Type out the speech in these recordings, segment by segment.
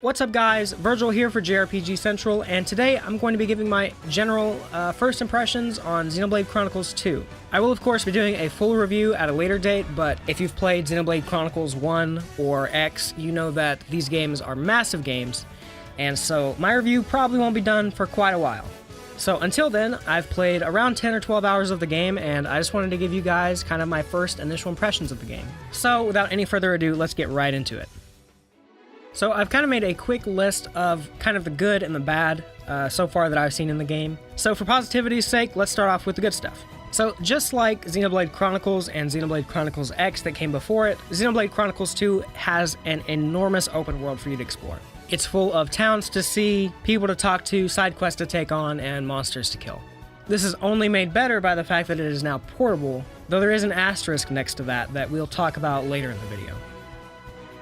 What's up guys, Virgil here for JRPG Central, and today I'm going to be giving my general first impressions on Xenoblade Chronicles 2. I will of course be doing a full review at a later date, but if you've played Xenoblade Chronicles 1 or X, you know that these games are massive games, and so my review probably won't be done for quite a while. So until then, I've played around 10 or 12 hours of the game, and I just wanted to give you guys kind of my first initial impressions of the game. So without any further ado, let's get right into it. So I've kind of made a quick list of kind of the good and the bad so far that I've seen in the game. So for positivity's sake, let's start off with the good stuff. So just like Xenoblade Chronicles and Xenoblade Chronicles X that came before it, Xenoblade Chronicles 2 has an enormous open world for you to explore. It's full of towns to see, people to talk to, side quests to take on, and monsters to kill. This is only made better by the fact that it is now portable, though there is an asterisk next to that we'll talk about later in the video.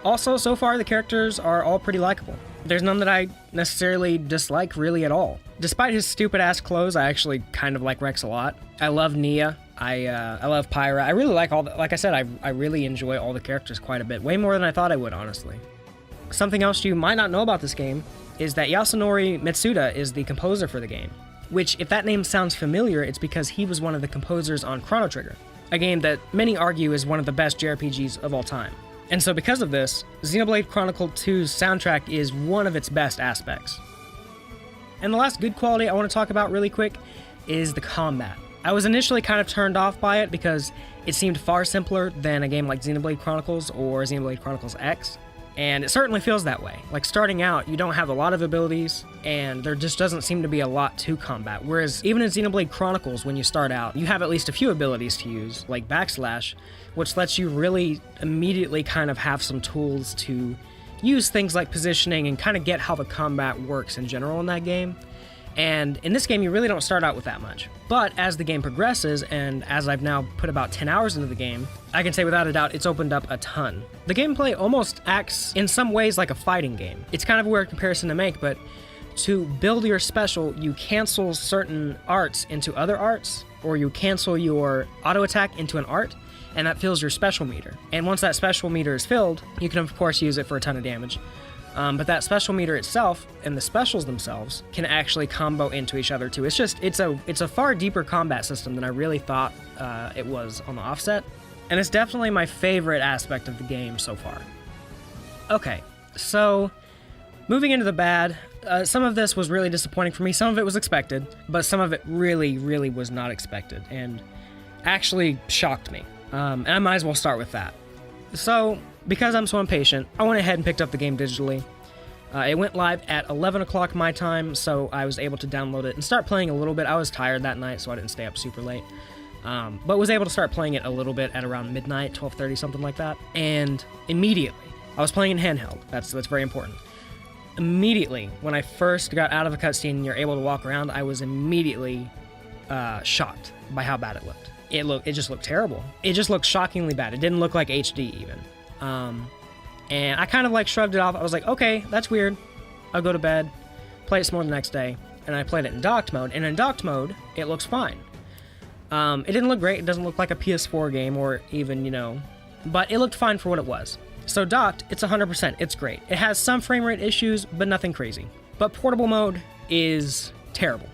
Also, so far, the characters are all pretty likable. There's none that I necessarily dislike really at all. Despite his stupid-ass clothes, I actually kind of like Rex a lot. I love Nia. I love Pyra. I really like all the... Like I said, I really enjoy all the characters quite a bit. Way more than I thought I would, honestly. Something else you might not know about this game is that Yasunori Mitsuda is the composer for the game. Which, if that name sounds familiar, it's because he was one of the composers on Chrono Trigger, a game that many argue is one of the best JRPGs of all time. And so because of this, Xenoblade Chronicles 2's soundtrack is one of its best aspects. And the last good quality I want to talk about really quick is the combat. I was initially kind of turned off by it because it seemed far simpler than a game like Xenoblade Chronicles or Xenoblade Chronicles X, and it certainly feels that way. Like starting out, you don't have a lot of abilities, and there just doesn't seem to be a lot to combat, whereas even in Xenoblade Chronicles, when you start out, you have at least a few abilities to use, like backslash, which lets you really immediately kind of have some tools to use things like positioning and kind of get how the combat works in general in that game. And in this game, you really don't start out with that much. But as the game progresses, and as I've now put about 10 hours into the game, I can say without a doubt it's opened up a ton. The gameplay almost acts in some ways like a fighting game. It's kind of a weird comparison to make, but to build your special, you cancel certain arts into other arts, or you cancel your auto attack into an art, and that fills your special meter. And once that special meter is filled, you can of course use it for a ton of damage. But that special meter itself and the specials themselves can actually combo into each other too. It's a far deeper combat system than I really thought it was on the offset, and it's definitely my favorite aspect of the game so far. Okay, so moving into the bad, some of this was really disappointing for me. Some of it was expected, but some of it really, really was not expected and actually shocked me. And I might as well start with that. So, because I'm so impatient, I went ahead and picked up the game digitally. It went live at 11 o'clock my time, so I was able to download it and start playing a little bit. I was tired that night, so I didn't stay up super late. But was able to start playing it a little bit at around midnight, 12:30, something like that. And immediately, I was playing in handheld. That's very important. Immediately, when I first got out of a cutscene and you're able to walk around, I was immediately shocked by how bad it looked. It just looked terrible. It just looked shockingly bad. It didn't look like HD even. And I kind of like shrugged it off. I was like, okay, that's weird. I'll go to bed, play it some more the next day. And I played it in docked mode, and in docked mode, it looks fine. It didn't look great. It doesn't look like a PS4 game or even, but it looked fine for what it was. So docked, it's 100%. It's great. It has some frame rate issues, but nothing crazy. But portable mode is terrible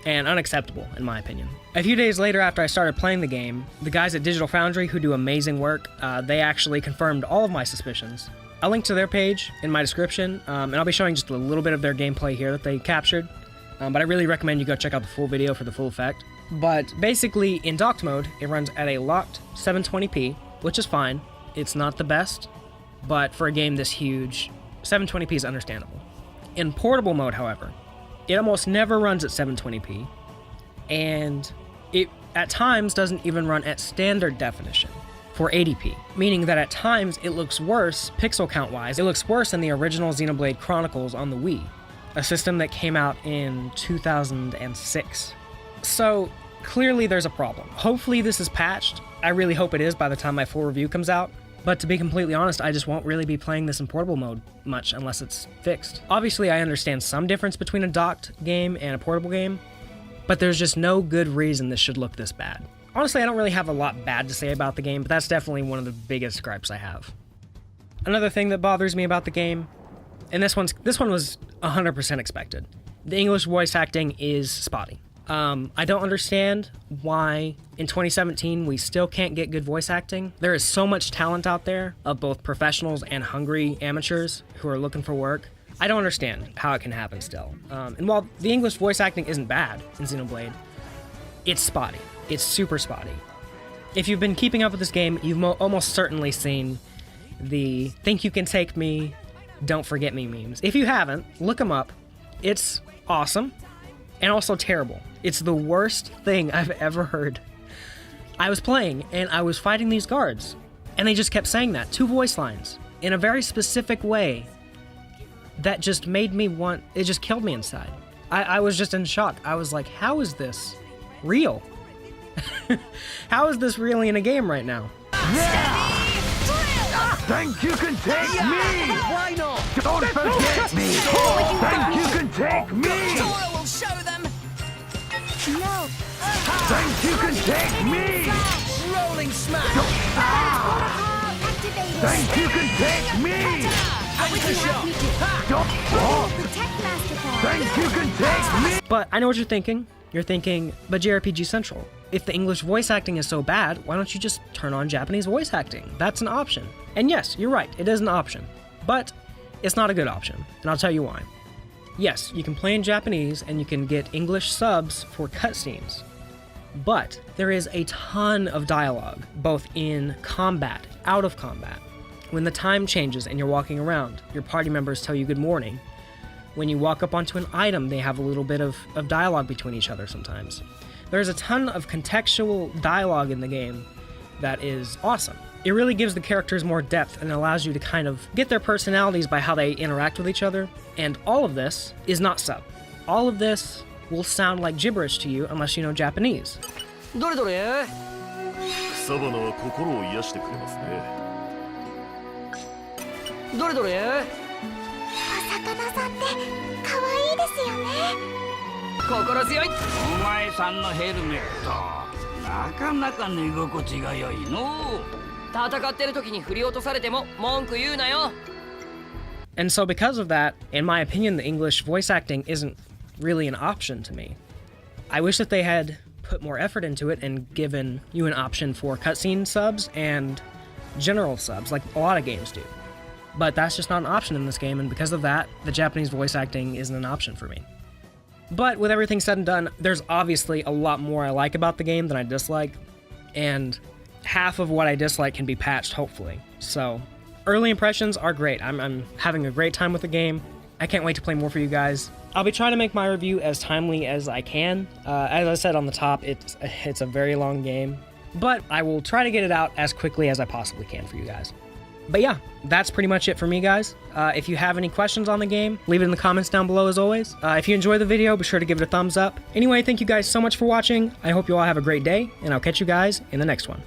and unacceptable, in my opinion. A few days later after I started playing the game, the guys at Digital Foundry, who do amazing work, they actually confirmed all of my suspicions. I'll link to their page in my description, and I'll be showing just a little bit of their gameplay here that they captured, but I really recommend you go check out the full video for the full effect. But basically, in docked mode, it runs at a locked 720p, which is fine. It's not the best, but for a game this huge, 720p is understandable. In portable mode, however, it almost never runs at 720p, and it at times doesn't even run at standard definition for 80p, meaning that at times it looks worse, pixel count wise, it looks worse than the original Xenoblade Chronicles on the Wii, a system that came out in 2006. So clearly there's a problem. Hopefully this is patched. I really hope it is by the time my full review comes out. But to be completely honest, I just won't really be playing this in portable mode much unless it's fixed. Obviously, I understand some difference between a docked game and a portable game, but there's just no good reason this should look this bad. Honestly, I don't really have a lot bad to say about the game, but that's definitely one of the biggest gripes I have. Another thing that bothers me about the game And this one was 100% expected. The English voice acting is spotty. I don't understand why in 2017 we still can't get good voice acting. There is so much talent out there of both professionals and hungry amateurs who are looking for work. I don't understand how it can happen still. And while the English voice acting isn't bad in Xenoblade, it's spotty. It's super spotty. If you've been keeping up with this game, you've almost certainly seen the "think you can take me, don't forget me" memes. If you haven't, look them up. It's awesome and also terrible. It's the worst thing I've ever heard. I was playing and I was fighting these guards and they just kept saying that, 2 voice lines in a very specific way that just made me it just killed me inside. I was just in shock. I was like, how is this real? How is this really in a game right now? Yeah! Think you can take me! Why not? Don't forget me! Think you can take me! Dora will show them! No! Think you can take me! Rolling smash! Activated! Think you can take me! Anchor shot! Don't walk! Protect Master Ball! Think you can take me! But I know what you're thinking. You're thinking, but JRPG Central, if the English voice acting is so bad, why don't you just turn on Japanese voice acting? That's an option. And yes, you're right, it is an option. But it's not a good option, and I'll tell you why. Yes, you can play in Japanese and you can get English subs for cutscenes. But there is a ton of dialogue, both in combat, out of combat. When the time changes and you're walking around, your party members tell you good morning. When you walk up onto an item, they have a little bit of dialogue between each other sometimes. There's a ton of contextual dialogue in the game that is awesome. It really gives the characters more depth and allows you to kind of get their personalities by how they interact with each other. And all of this is not sub. All of this will sound like gibberish to you unless you know Japanese. どれどれ草花は心を癒してくれますね。どれどれお魚さんって可愛いですよね。心強いお前さんのヘルメットなかなか寝心地が良いの。戦ってる時に振り落とされても文句言うなよ And so because of that, in my opinion, the English voice acting isn't really an option to me. I wish that they had put more effort into it and given you an option for cutscene subs and general subs, like a lot of games do. But that's just not an option in this game, and because of that, the Japanese voice acting isn't an option for me. But with everything said and done, there's obviously a lot more I like about the game than I dislike, and half of what I dislike can be patched, hopefully. So, early impressions are great. I'm having a great time with the game. I can't wait to play more for you guys. I'll be trying to make my review as timely as I can. As I said on the top, it's a very long game, but I will try to get it out as quickly as I possibly can for you guys. But yeah, that's pretty much it for me, guys. If you have any questions on the game, leave it in the comments down below as always. If you enjoy the video, be sure to give it a thumbs up. Anyway, thank you guys so much for watching. I hope you all have a great day, and I'll catch you guys in the next one.